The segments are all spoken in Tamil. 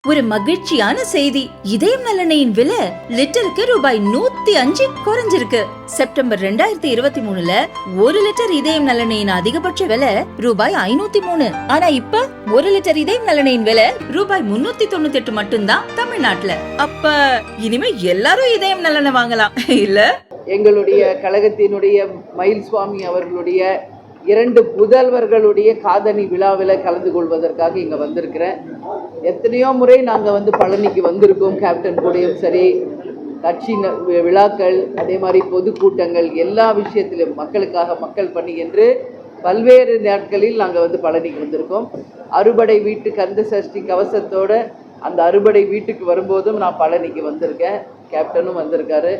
ஒரு மகிழ்ச்சியான செய்தி. இதயம் நல்லெண்ணெயின் விலை லிட்டருக்கு ரூபாய் 105 குறைஞ்சிருக்கு. செப்டம்பர் 2023ல 1 லிட்டர் இதயம் நல்லெண்ணெயின் அதிகபட்ச விலை ரூபாய் 503. ஆனா இப்ப 1 லிட்டர் இதயம் நல்லெண்ணெயின் விலை ரூபாய் 398 மட்டும்தான் தமிழ்நாட்டுல. அப்ப இனிமே எல்லாரும் இதயம் நல்லெண்ணெய் வாங்கலாம் இல்ல? எங்களுடைய கழகத்தினுடைய மயில் சுவாமி அவர்களுடைய 2 புதல்வர்களுடைய காதணி விழாவில் கலந்து கொள்வதற்காக இங்கே வந்திருக்கிறேன். எத்தனையோ முறை நாங்கள் பழனிக்கு வந்திருக்கோம். கேப்டன் கூடயும் சரி, கட்சி விழாக்கள், அதே மாதிரி பொதுக்கூட்டங்கள், எல்லா விஷயத்திலும் மக்களுக்காக மக்கள் பணி என்று பல்வேறு நாட்களில் நாங்கள் பழனிக்கு வந்திருக்கோம். அறுபடை வீட்டு கந்த சஷ்டி கவசத்தோட அந்த அறுபடை வீட்டுக்கு வரும்போதும் நான் பழனிக்கு வந்திருக்கேன். கேப்டனும் வந்திருக்காரு.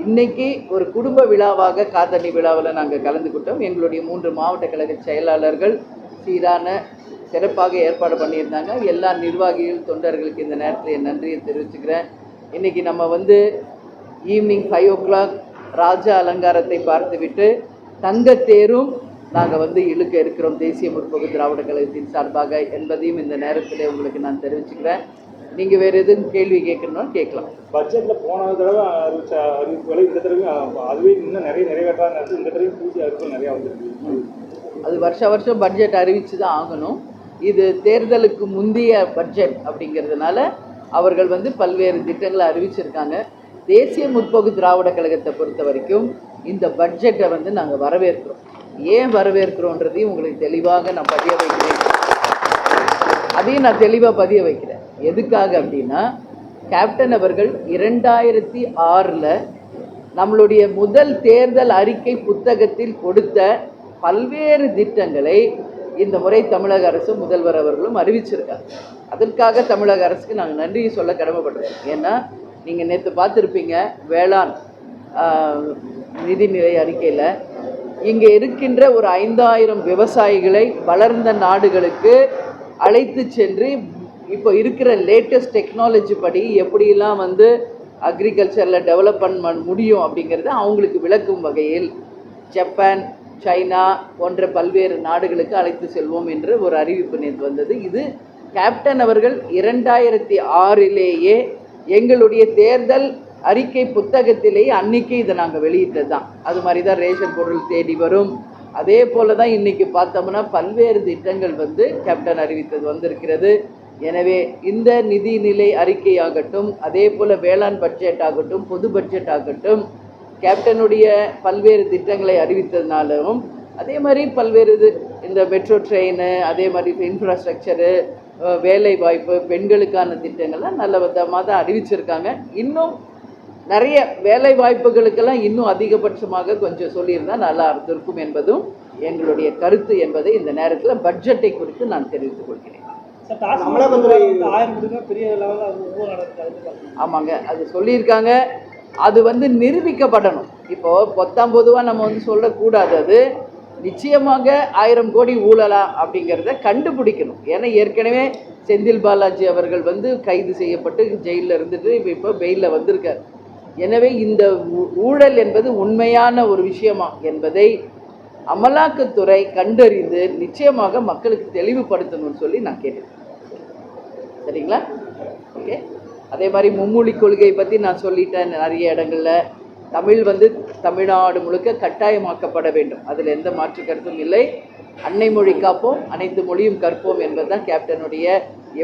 இன்னைக்கு ஒரு குடும்ப விழாவாக காதணி விழாவில் நாங்கள் கலந்துக்கிட்டோம். எங்களுடைய 3 மாவட்ட கழக செயலாளர்கள் சீரான சிறப்பாக ஏற்பாடு பண்ணியிருந்தாங்க. எல்லா நிர்வாகிகள் தொண்டர்களுக்கு இந்த நேரத்தில் என் நன்றியை தெரிவிச்சுக்கிறேன். இன்றைக்கி நம்ம ஈவினிங் 5 o'clock ராஜா அலங்காரத்தை பார்த்துவிட்டு தங்கத்தேரும் நாங்கள் இழுக்க இருக்கிறோம் தேசிய முற்போக்கு திராவிட கழகத்தின் சார்பாக என்பதையும் இந்த நேரத்தில் உங்களுக்கு நான் தெரிவிச்சுக்கிறேன். நீங்கள் வேறு எதுவும் கேள்வி கேட்கணும்னா கேட்கலாம். பட்ஜெட்டில் போன தடவை அறிவிச்ச அறிவிப்புகளை இந்த தடவையும் அதுவே இன்னும் நிறைய நிறைவேற்றாங்க. இந்த தடவையும் புதிய அறிவிப்புகள் நிறையா வந்துருக்கு. அது வருஷம் பட்ஜெட் அறிவித்து தான் ஆகணும். இது தேர்தலுக்கு முந்தைய பட்ஜெட் அப்படிங்கிறதுனால அவர்கள் பல்வேறு திட்டங்களை அறிவிச்சிருக்காங்க. தேசிய முற்போக்கு திராவிட கழகத்தை பொறுத்த வரைக்கும் இந்த பட்ஜெட்டை நாங்கள் வரவேற்கிறோம். ஏன் வரவேற்கிறோன்றதையும் உங்களுக்கு தெளிவாக நான் பதிய வைக்கிறேன். அதையும் நான் தெளிவாக பதிய வைக்கிறேன். எதுக்காக அப்படின்னா, கேப்டன் அவர்கள் 2006ல் நம்மளுடைய முதல் தேர்தல் அறிக்கை புத்தகத்தில் கொடுத்த பல்வேறு திட்டங்களை இந்த முறை தமிழக அரசும் முதல்வர் அவர்களும் அறிவிச்சிருக்காங்க. அதற்காக தமிழக அரசுக்கு நாங்கள் நன்றியை சொல்ல கடமைப்படுறோம். ஏன்னா நீங்கள் நேற்று பார்த்துருப்பீங்க, வேளாண் நிதிநிலை அறிக்கையில் இங்கே இருக்கின்ற ஒரு 5000 விவசாயிகளை வளர்ந்த நாடுகளுக்கு அழைத்து சென்று இப்போ இருக்கிற லேட்டஸ்ட் டெக்னாலஜி படி எப்படிலாம் அக்ரிகல்ச்சரில் டெவலப் பண்ண முடியும் அப்படிங்கிறத அவங்களுக்கு விளக்கும் வகையில் ஜப்பான், சைனா போன்ற பல்வேறு நாடுகளுக்கு அழைத்து செல்வோம் என்று ஒரு அறிவிப்பு நேற்று வந்தது. இது கேப்டன் அவர்கள் 2006லேயே எங்களுடைய தேர்தல் அறிக்கை புத்தகத்திலேயே அன்றைக்கி இதை நாங்கள் வெளியிட்டது தான். அது மாதிரி தான் ரேஷன் பொருள் தேடி வரும். அதே போல் தான் இன்றைக்கி பார்த்தோம்னா பல்வேறு திட்டங்கள் கேப்டன் அறிவித்தது வந்திருக்கிறது. எனவே இந்த நிதிநிலை அறிக்கையாகட்டும், அதே போல் வேளாண் பட்ஜெட் ஆகட்டும், பொது பட்ஜெட் ஆகட்டும், கேப்டனுடைய பல்வேறு திட்டங்களை அறிவித்ததுனாலும், அதே மாதிரி பல்வேறு இந்த மெட்ரோ ட்ரெயின், அதே மாதிரி இன்ஃப்ராஸ்ட்ரக்சரு, வேலை வாய்ப்பு, பெண்களுக்கான திட்டங்கள்லாம் நல்ல விதமாக தான் அறிவிச்சிருக்காங்க. இன்னும் நிறைய வேலை வாய்ப்புகளுக்கெல்லாம் இன்னும் அதிகபட்சமாக கொஞ்சம் சொல்லியிருந்தால் நல்லா இருந்திருக்கும் என்பதும் எங்களுடைய கருத்து என்பதை இந்த நேரத்தில் பட்ஜெட்டை குறித்து நான் தெரிவித்துக் கொள்கிறேன். ஆமாங்க, அது சொல்லியிருக்காங்க. அது நிரூபிக்கப்படணும். இப்போது பொத்தாம் பொதுவாக நம்ம சொல்லக்கூடாது. அது நிச்சயமாக 1000 கோடி ஊழலா அப்படிங்கிறத கண்டுபிடிக்கணும். ஏன்னா ஏற்கனவே செந்தில் பாலாஜி அவர்கள் கைது செய்யப்பட்டு ஜெயிலில் இருந்துட்டு இப்போ பெயிலில் வந்திருக்கார். எனவே இந்த ஊழல் என்பது உண்மையான ஒரு விஷயமா என்பதை அமலாக்கத்துறை கண்டறிந்து நிச்சயமாக மக்களுக்கு தெளிவுபடுத்தணும்னு சொல்லி நான் கேட்டேன். சரிங்களா? ஓகே. அதே மாதிரி மும்மொழி கொள்கை பற்றி நான் சொல்லிட்டேன். நிறைய இடங்களில் தமிழ் தமிழ்நாடு முழுக்க கட்டாயமாக்கப்பட வேண்டும். அதில் எந்த மாற்று கருத்தும் இல்லை. அன்னை மொழி காப்போம், அனைத்து மொழியும் கற்போம் என்பது தான் கேப்டனுடைய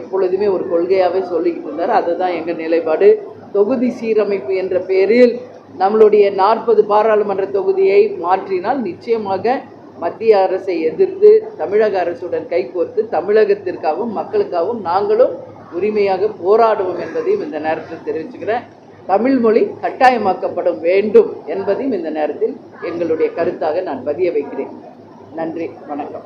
எப்பொழுதுமே ஒரு கொள்கையாகவே சொல்லிக்கிட்டு இருந்தார். அதுதான் எங்கள் நிலைப்பாடு. தொகுதி சீரமைப்பு என்ற பெயரில் நம்மளுடைய 40 பாராளுமன்ற தொகுதியை மாற்றினால் நிச்சயமாக மத்திய அரசை எதிர்த்து தமிழக அரசுடன் கைகோர்த்து தமிழகத்திற்காகவும் மக்களுக்காகவும் நாங்களும் உரிமையாக போராடுவோம் என்பதையும் இந்த நேரத்தில் தெரிவிச்சுக்கிறேன். தமிழ் மொழி கட்டாயமாக்கப்பட வேண்டும் என்பதையும் இந்த நேரத்தில் எங்களுடைய கருத்தாக நான் பதிய வைக்கிறேன். நன்றி, வணக்கம்.